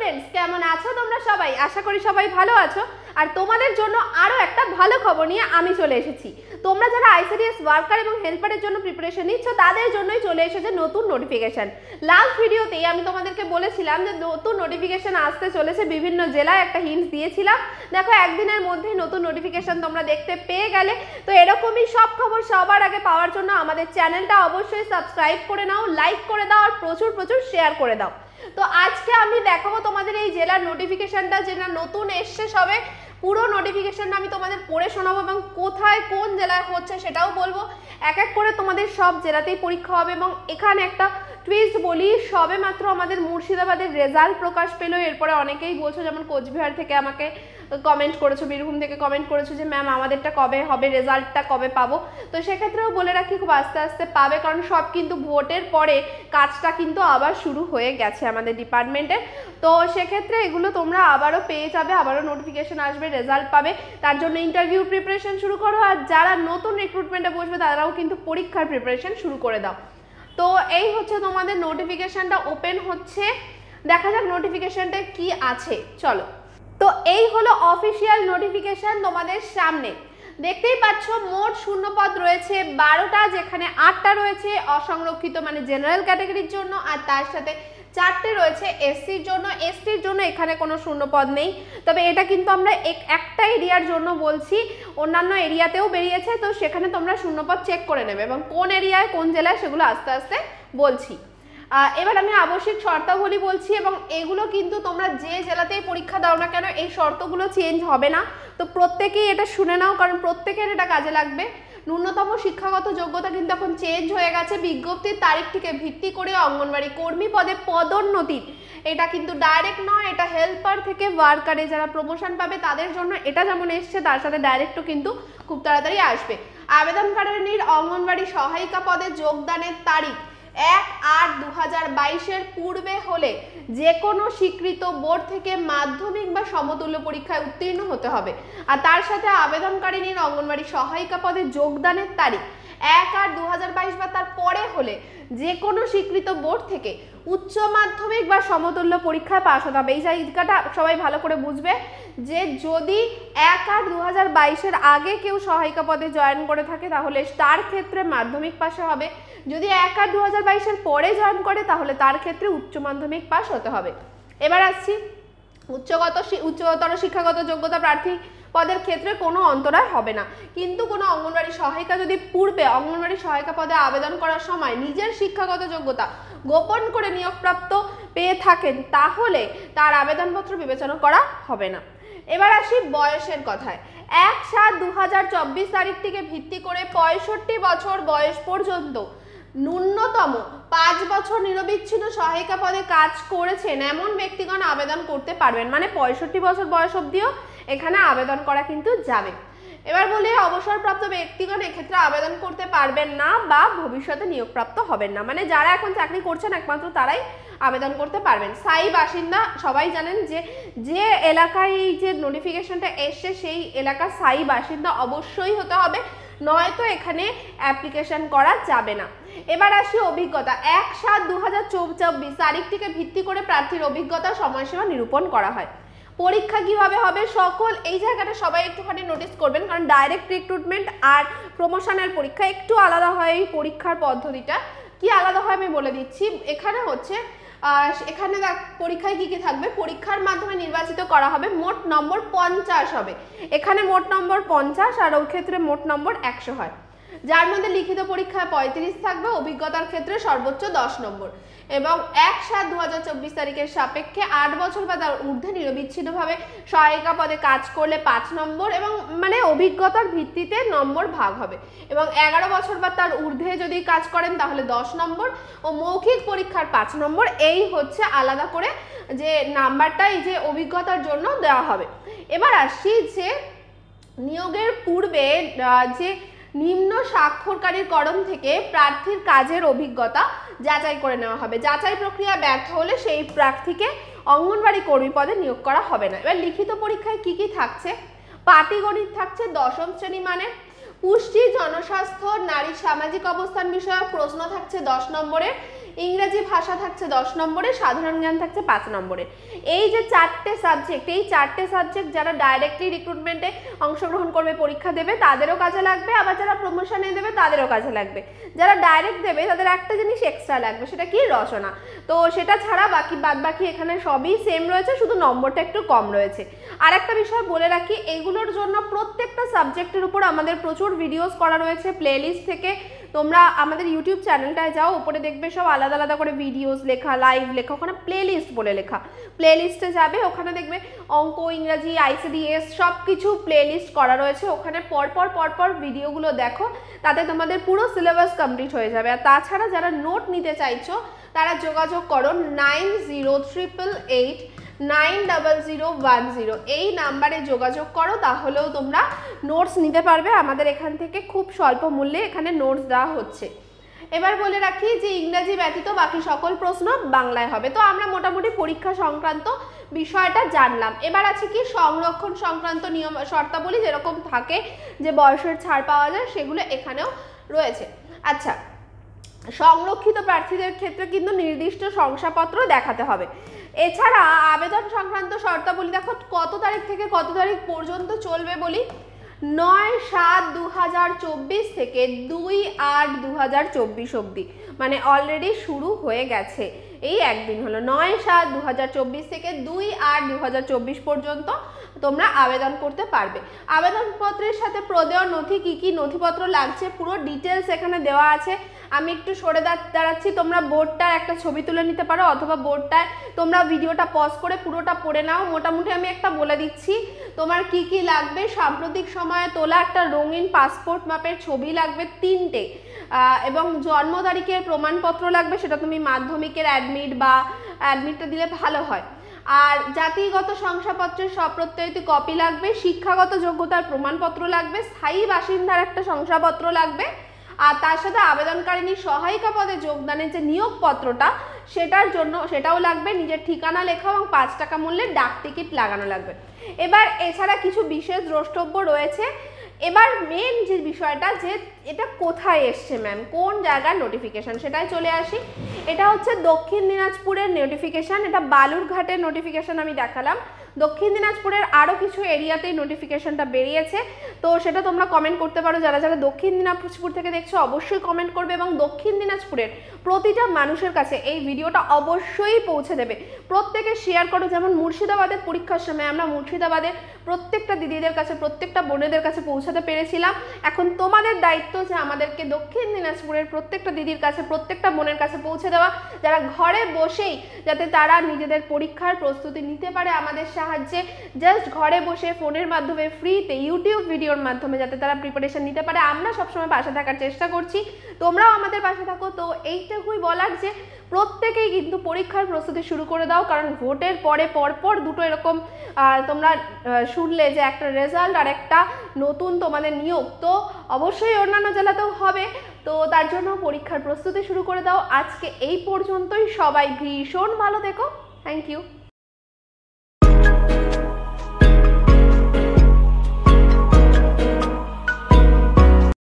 Students, কেমন আছো তোমরা সবাই? আশা করি সবাই ভালো আছো। আর তোমাদের জন্য আরও একটা ভালো খবর নিয়ে আমি চলে এসেছি। তোমরা যারা আইসিডিএস ওয়ার্কার এবং হেল্পারের জন্য প্রিপারেশন নিচ্ছ তাদের জন্যই চলে এসেছে নতুন নোটিফিকেশন। লাস্ট ভিডিওতেই আমি তোমাদেরকে বলেছিলাম যে নতুন নোটিফিকেশন আসতে চলেছে, বিভিন্ন জেলায় একটা হিন্টস দিয়েছিলাম। দেখো একদিনের মধ্যেই নতুন নোটিফিকেশন তোমরা দেখতে পেয়ে গেলে। তো এরকমই সব খবর সবার আগে পাওয়ার জন্য আমাদের চ্যানেলটা অবশ্যই সাবস্ক্রাইব করে নাও, লাইক করে দাও আর প্রচুর শেয়ার করে দাও। তো আজকে আমি দেখাবো তোমাদের এই জেলার নোটিফিকেশনটা, যেটা নতুন এসছে সবে। পুরো নোটিফিকেশনটা আমি তোমাদের পড়ে শোনাবো এবং কোথায় কোন জেলায় হচ্ছে সেটাও বলবো। এক এক করে তোমাদের সব জেলাতেই পরীক্ষা হবে। এবং এখানে একটা টুইস্ট বলি, সবে মাত্র আমাদের মুর্শিদাবাদের রেজাল্ট প্রকাশ পেলো। এরপরে অনেকেই বলছো, যেমন কোচবিহার থেকে আমাকে কমেন্ট করেছো, বীরভূম থেকে কমেন্ট করেছো যে ম্যাম আমাদেরটা কবে হবে, রেজাল্টটা কবে পাবো। তো সেক্ষেত্রেও বলে রাখি খুব আস্তে আস্তে পাবে, কারণ সব কিন্তু ভোটের পরে কাজটা কিন্তু আবার শুরু হয়ে গেছে আমাদের ডিপার্টমেন্টের। তো সেক্ষেত্রে এগুলো তোমরা আবারও পেয়ে যাবে, আবারও নোটিফিকেশন আসবে, রেজাল্ট পাবে। তার জন্য ইন্টারভিউ প্রিপারেশন শুরু করো। আর যারা নতুন রিক্রুটমেন্টে বসবে তারাও কিন্তু পরীক্ষার প্রিপারেশন শুরু করে দাও। তো এই হচ্ছে তোমাদের নোটিফিকেশনটা ওপেন হচ্ছে। দেখা যাক নোটিফিকেশনটা কি আছে, চলো। তো এই হলো অফিসিয়াল নোটিফিকেশন তোমাদের সামনে। দেখতেই পাচ্ছ মোট শূন্যপদ রয়েছে 12টা, যেখানে 8টা রয়েছে অসংরক্ষিত মানে জেনারেল ক্যাটাগরির জন্য, আর তার সাথে 4টে রয়েছে এসসির জন্য। এসটির জন্য এখানে কোনো শূন্যপদ নেই, তবে এটা কিন্তু আমরা একটা এরিয়ার জন্য বলছি, অন্যান্য এরিয়াতেও বেরিয়েছে। তো সেখানে তোমরা শূন্যপদ চেক করে নেবে এবং কোন এরিয়ায় কোন জেলায় সেগুলো আস্তে আস্তে বলছি। এবার আমি আবশ্যিক শর্তাবলী বলছি, এবং এগুলো কিন্তু তোমরা যে জেলাতেই পরীক্ষা দাও না কেন এই শর্তগুলো চেঞ্জ হবে না। তো প্রত্যেকেই এটা শুনে নাও, কারণ প্রত্যেকের এটা কাজে লাগবে। ন্যূনতম শিক্ষাগত যোগ্যতা কিন্তু এখন চেঞ্জ হয়ে গেছে। বিজ্ঞপ্তির তারিখটিকে ভিত্তি করে অঙ্গনওয়াড়ি কর্মী পদে পদোন্নতি, এটা কিন্তু ডাইরেক্ট নয়, এটা হেল্পার থেকে ওয়ার্কারে যারা প্রমোশন পাবে তাদের জন্য এটা যেমন এসছে, তার সাথে ডাইরেক্টও কিন্তু খুব তাড়াতাড়ি আসবে। আবেদনকারীর অঙ্গনওয়াড়ি সহায়িকা পদে যোগদানের তারিখ 1/8/2022 পূর্বে হলে যে কোনো স্বীকৃত বোর্ড থেকে মাধ্যমিক বা সমতুল্য পরীক্ষায় উত্তীর্ণ হতে হবে। আর তার সাথে আবেদনকারীর অঙ্গনওয়াড়ি সহায়িকা পদে যোগদানের তারিখ 1/8/2022 বা তার পরে হলে যে কোনো স্বীকৃত বোর্ড থেকে উচ্চ মাধ্যমিক বা সমতুল্য পরীক্ষায় পাশ হতে হবে। এই জায়গাটা সবাই ভালো করে বুঝবে যে যদি 1/8/2022 আগে কেউ সহায়িকা পদে জয়েন করে থাকে তাহলে তার ক্ষেত্রে মাধ্যমিক পাশে হবে। যদি 1/8/2022 পরে জয়েন করে তাহলে তার ক্ষেত্রে উচ্চ মাধ্যমিক পাশ হতে হবে। এবার আসছি উচ্চতর শিক্ষাগত যোগ্যতা প্রার্থী পদের ক্ষেত্রে কোনো অন্তরায় হবে না। কিন্তু কোনো অঙ্গনওয়াড়ি সহায়িকা যদি পূর্বে অঙ্গনওয়াড়ি সহায়িকা পদে আবেদন করার সময় নিজের শিক্ষাগত যোগ্যতা গোপন করে নিয়োগপ্রাপ্ত পেয়ে থাকেন তাহলে তার আবেদনপত্র বিবেচনা করা হবে না। এবার আসি বয়সের কথায়। 1/7/2024 তারিখটিকে ভিত্তি করে 65 বছর বয়স পর্যন্ত ন্যূনতম 5 বছর নিরবিচ্ছিন্ন সহায়িকা পদে কাজ করেছেন এমন ব্যক্তিগণ আবেদন করতে পারবেন। মানে 65 বছর বয়স অবধিও এখানে আবেদন করা কিন্তু যাবে। এবার বলি অবসরপ্রাপ্ত ব্যক্তিগণ এক্ষেত্রে আবেদন করতে পারবেন না বা ভবিষ্যতে নিয়োগপ্রাপ্ত হবেন না। মানে যারা এখন চাকরি করছেন একমাত্র তারাই আবেদন করতে পারবেন। স্থায়ী বাসিন্দা সবাই জানেন যে এলাকায় এই যে নোটিফিকেশনটা এসছে সেই এলাকার স্থায়ী বাসিন্দা অবশ্যই হতে হবে, নয়তো এখানে অ্যাপ্লিকেশন করা যাবে না। এবার আসি অভিজ্ঞতা। 1/7/2024 তারিখটিকে ভিত্তি করে প্রার্থীর অভিজ্ঞতার সময়সীমা নিরূপণ করা হয়। পরীক্ষা কিভাবে হবে সকল এই জায়গাটা সবাই একটুখানি নোটিস করবেন, কারণ ডাইরেক্ট রিক্রুটমেন্ট আর প্রমোশনের পরীক্ষা একটু আলাদা হয়। এই পরীক্ষার পদ্ধতিটা কি আলাদা হয় আমি বলে দিচ্ছি। এখানে হচ্ছে এখানে পরীক্ষায় কি কি থাকবে, পরীক্ষার মাধ্যমে নির্বাচিত করা হবে, মোট নম্বর 50 হবে। এখানে মোট নম্বর 50 আর ওই ক্ষেত্রে মোট নম্বর 100 হয়, যার মধ্যে লিখিত পরীক্ষায় 35 থাকবে, অভিজ্ঞতার ক্ষেত্রে সর্বোচ্চ 10 নম্বর। এবং 1/7/2024 তারিখের সাপেক্ষে 8 বছর বা তার ঊর্ধ্বে নিরবিচ্ছিন্নভাবে সহায়িকা পদে কাজ করলে 5 নম্বর, এবং মানে অভিজ্ঞতার ভিত্তিতে নম্বর ভাগ হবে। এবং 11 বছর বা তার ঊর্ধ্বে যদি কাজ করেন তাহলে 10 নম্বর ও মৌখিক পরীক্ষার 5 নম্বর। এই হচ্ছে আলাদা করে যে নাম্বারটা এই যে অভিজ্ঞতার জন্য দেওয়া হবে। এবার আসছি যে নিয়োগের পূর্বে যে নিম্ন স্বাক্ষরকারীর কলম থেকে প্রার্থীর কাজের অভিজ্ঞতা যাচাই করে নেওয়া হবে। যাচাই প্রক্রিয়া ব্যর্থ হলে সেই প্রার্থীকে অঙ্গনওয়াড়ি কর্মী পদে নিয়োগ করা হবে না। এবার লিখিত পরীক্ষায় কি কি থাকছে, পাটিগণিত থাকছে 10ম শ্রেণী মানের, পুষ্টি, জনস্বাস্থ্য, নারীর সামাজিক অবস্থান বিষয়ক প্রশ্ন থাকছে 10 নম্বরের, ইংরেজি ভাষা থাকছে 10 নম্বরে, সাধারণ জ্ঞান থাকছে 5 নম্বরে। এই যে 4টে সাবজেক্ট, এই 4টে সাবজেক্ট যারা ডাইরেক্টলি রিক্রুটমেন্টে অংশগ্রহণ করবে, পরীক্ষা দেবে, তাদেরও কাজে লাগবে, আবার যারা প্রমোশনে দেবে তাদেরও কাজে লাগবে। যারা ডাইরেক্ট দেবে তাদের একটা জিনিস এক্সট্রা লাগবে, সেটা কি? রচনা। তো সেটা ছাড়া বাকি এখানে সবই সেম রয়েছে, শুধু নম্বরটা একটু কম রয়েছে। আর একটা বিষয় বলে রাখি, এগুলোর জন্য প্রত্যেকটা সাবজেক্টের উপর আমাদের প্রচুর ভিডিওস করা রয়েছে প্লেলিস্ট থেকে। তোমরা আমাদের ইউটিউব চ্যানেলটায় যাও, উপরে দেখবে সব আলাদা আলাদা করে ভিডিওস লেখা, লাইভ লেখা, ওখানে প্লেলিস্ট বলে লেখা। প্লেলিস্টে যাবে, ওখানে দেখবে অঙ্ক, ইংরাজি, ICDS সব কিছু প্লেলিস্ট করা রয়েছে। ওখানে পরপর ভিডিওগুলো দেখো, তাতে তোমাদের পুরো সিলেবাস কমপ্লিট হয়ে যাবে। আর তাছাড়া যারা নোট নিতে চাইছো তারা যোগাযোগ করো 9088890010 এই নাম্বারে যোগাযোগ করো, তাহলেও তোমরা নোটস নিতে পারবে। আমাদের এখান থেকে খুব স্বল্প মূল্যে এখানে নোটস দেওয়া হচ্ছে। এবার বলে রাখি যে ইংরাজি ব্যতীত বাকি সকল প্রশ্ন বাংলায় হবে। তো আমরা মোটামুটি পরীক্ষা সংক্রান্ত বিষয়টা জানলাম। এবার আছে কি সংরক্ষণ সংক্রান্ত নিয়ম শর্তাবলী, যেরকম থাকে যে বয়সের ছাড় পাওয়া যায়, সেগুলো এখানেও রয়েছে। আচ্ছা, সংরক্ষিত প্রার্থীদের ক্ষেত্রে কিন্তু নির্দিষ্ট শংসাপত্র দেখাতে হবে। এছাড়া আবেদন সংক্রান্ত শর্তাবলী দেখো কত তারিখ থেকে কত তারিখ পর্যন্ত চলবে বলি। 9/7/2024 থেকে 2/8/2024 অবধি, মানে অলরেডি শুরু হয়ে গেছে, এই একদিন হলো। 9/7/2024 থেকে 2/8/2024 পর্যন্ত তোমরা আবেদন করতে পারবে। আবেদনপত্রের সাথে প্রদেয় নথি কি কি নথিপত্র লাগছে পুরো ডিটেলস এখানে দেওয়া আছে। আমি একটু সরে দাঁড়াচ্ছি, তোমরা বোর্ডটার একটা ছবি তুলে নিতে পারো, অথবা বোর্ডটায় তোমরা ভিডিওটা পজ করে পুরোটা পড়ে নাও। মোটামুটি আমি একটা বলে দিচ্ছি তোমার কি কি লাগবে। সাম্প্রতিক সময়ে তোলা একটা রঙিন পাসপোর্ট মাপের ছবি লাগবে 3টে, এবং জন্ম তারিখের প্রমাণপত্র লাগবে, সেটা তুমি মাধ্যমিকের অ্যাডমিটটা দিলে ভালো হয়। আর জাতিগত শংসাপত্রের সপ্রত্যয়িত কপি লাগবে, শিক্ষাগত যোগ্যতার প্রমাণপত্র লাগবে, স্থায়ী বাসিন্দার একটা শংসাপত্র লাগবে, আর তার সাথে আবেদনকারিনীর সহায়িকা পদে যোগদানের যে নিয়োগপত্রটা সেটাও লাগবে, নিজের ঠিকানা লেখা এবং 5 টাকা মূল্যের ডাক টিকিট লাগানো লাগবে। এবার এছাড়া কিছু বিশেষ দ্রষ্টব্য রয়েছে। এবার মেন যে বিষয়টা, যে এটা কোথায় এসছে ম্যাম, কোন জায়গার নোটিফিকেশান, সেটাই চলে আসি। এটা হচ্ছে দক্ষিণ দিনাজপুরের নোটিফিকেশান, এটা বালুরঘাটের নোটিফিকেশান আমি দেখালাম। দক্ষিণ দিনাজপুরের আরও কিছু এরিয়াতেই নোটিফিকেশানটা বেরিয়েছে, তো সেটা তোমরা কমেন্ট করতে পারো। যারা যারা দক্ষিণ দিনাজপুর থেকে দেখছো অবশ্যই কমেন্ট করবে, এবং দক্ষিণ দিনাজপুরের প্রতিটা মানুষের কাছে এই ভিডিওটা অবশ্যই পৌঁছে দেবে। প্রত্যেকে শেয়ার করো। যেমন মুর্শিদাবাদের পরীক্ষার সময় আমরা মুর্শিদাবাদের প্রত্যেকটা দিদিদের কাছে, প্রত্যেকটা বোনেদের কাছে পৌঁছাতে পেরেছিলাম। এখন তোমাদের দায়িত্ব যে আমাদেরকে দক্ষিণ দিনাজপুরের প্রত্যেকটা দিদির কাছে, প্রত্যেকটা বোনের কাছে পৌঁছে দেওয়া, যারা ঘরে বসেই যাতে তারা নিজেদের পরীক্ষার প্রস্তুতি নিতে পারে আমাদের সাহায্যে। জাস্ট ঘরে বসে ফোনের মাধ্যমে ফ্রিতে ইউটিউব ভিডিওর মাধ্যমে যাতে তারা প্রিপারেশন নিতে পারে, আমরা সবসময় পাশে থাকার চেষ্টা করছি, তোমরাও আমাদের পাশে থাকো। তো এইটুকুই বলার যে প্রত্যেকেই কিন্তু পরীক্ষার প্রস্তুতি শুরু করে দাও, কারণ ভোটের পরে পরপর দুটো এরকম তোমরা শুনলে যে একটা রেজাল্ট আর একটা নতুন তোমাদের নিয়োগ, তো অবশ্যই অন্যান্য জেলাতেও হবে। তো তার জন্য পরীক্ষার প্রস্তুতি শুরু করে দাও। আজকে এই পর্যন্তই, সবাই ভীষণ ভালো থেকো। Thank you.